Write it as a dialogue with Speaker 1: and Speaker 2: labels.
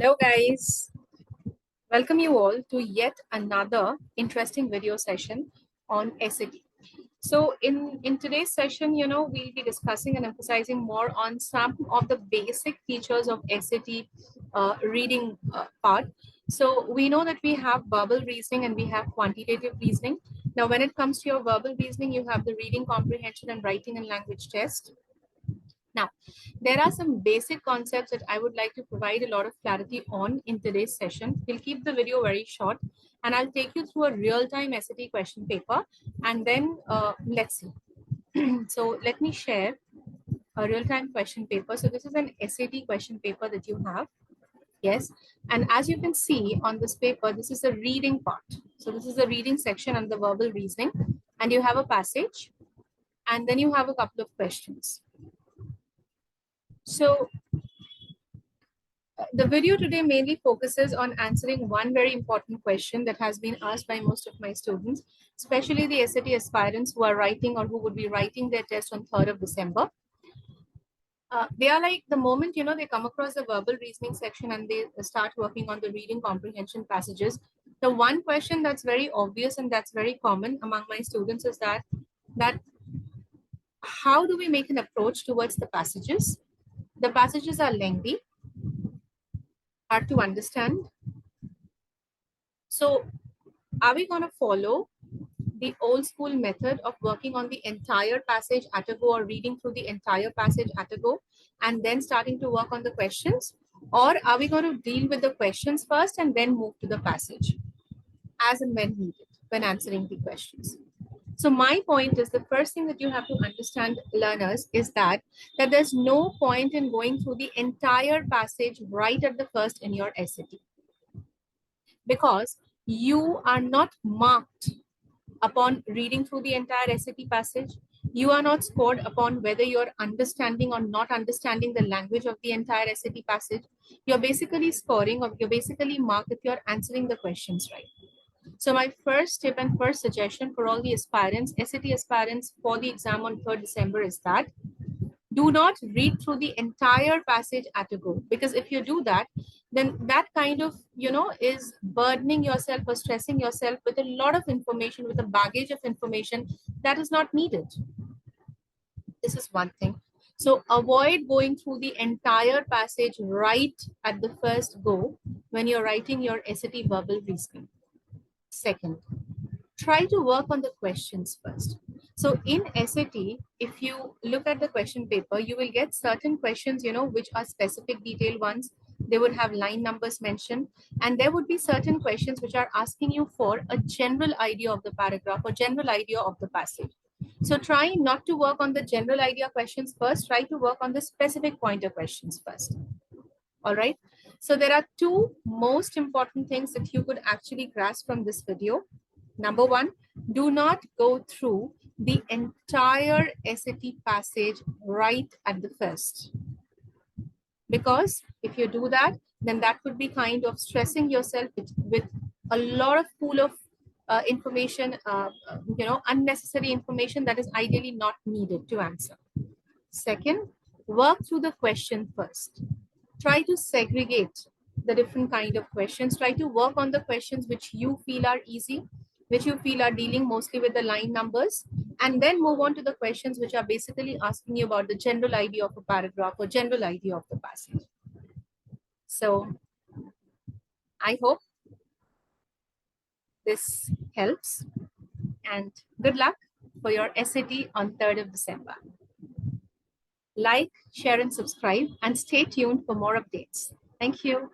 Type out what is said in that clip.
Speaker 1: Hello guys, welcome you all to yet another interesting video session on SAT. So in today's session, we'll be discussing and emphasizing more on some of the basic features of SAT reading part. So we know that we have verbal reasoning and we have quantitative reasoning. Now, when it comes to your verbal reasoning, you have the reading comprehension and writing and language test. Now, there are some basic concepts that I would like to provide a lot of clarity on in today's session. We'll keep the video very short and I'll take you through a real-time SAT question paper and then let's see. So let me share a real-time question paper. So this is an SAT question paper that you have. Yes, and as you can see on this paper, this is the reading part. So this is the reading section and the verbal reasoning, and you have a passage and then you have a couple of questions. So the video today mainly focuses on answering one very important question that has been asked by most of my students, especially the SAT aspirants who are writing or who would be writing their test on 3rd of December. They are like the moment, they come across the verbal reasoning section and they start working on the reading comprehension passages. The one question that's very obvious and that's very common among my students is that how do we make an approach towards the passages? The passages are lengthy, hard to understand. So are we going to follow the old school method of working on the entire passage at a go or reading through the entire passage at a go and then starting to work on the questions? Or are we going to deal with the questions first and then move to the passage as and when needed when answering the questions? So my point is the first thing that you have to understand, learners, is that there's no point in going through the entire passage right at the first in your SAT, because you are not marked upon reading through the entire SAT passage. You are not scored upon whether you're understanding or not understanding the language of the entire SAT passage. You're basically scoring, or you're basically marked if you're answering the questions right. So my first tip and first suggestion for all the aspirants, SAT aspirants for the exam on 3rd December is that do not read through the entire passage at a go, because if you do that, then that kind of, is burdening yourself or stressing yourself with a lot of information, with a baggage of information that is not needed. This is one thing. So avoid going through the entire passage right at the first go when you're writing your SAT verbal reasoning. Second, try to work on the questions first. So in SAT, if you look at the question paper, you will get certain questions, which are specific detailed ones. They would have line numbers mentioned, and there would be certain questions which are asking you for a general idea of the paragraph or general idea of the passage. So try not to work on the general idea questions first, try to work on the specific pointer questions first. All right. So there are two most important things that you could actually grasp from this video. Number one, do not go through the entire SAT passage right at the first. Because if you do that, then that could be kind of stressing yourself with a lot of pool of information, unnecessary information that is ideally not needed to answer. Second, work through the question first. Try to segregate the different kind of questions. Try to work on the questions which you feel are easy, which you feel are dealing mostly with the line numbers, and then move on to the questions which are basically asking you about the general idea of a paragraph or general idea of the passage. So I hope this helps, and good luck for your SAT on 3rd of December. Like, share, and subscribe, and stay tuned for more updates. Thank you.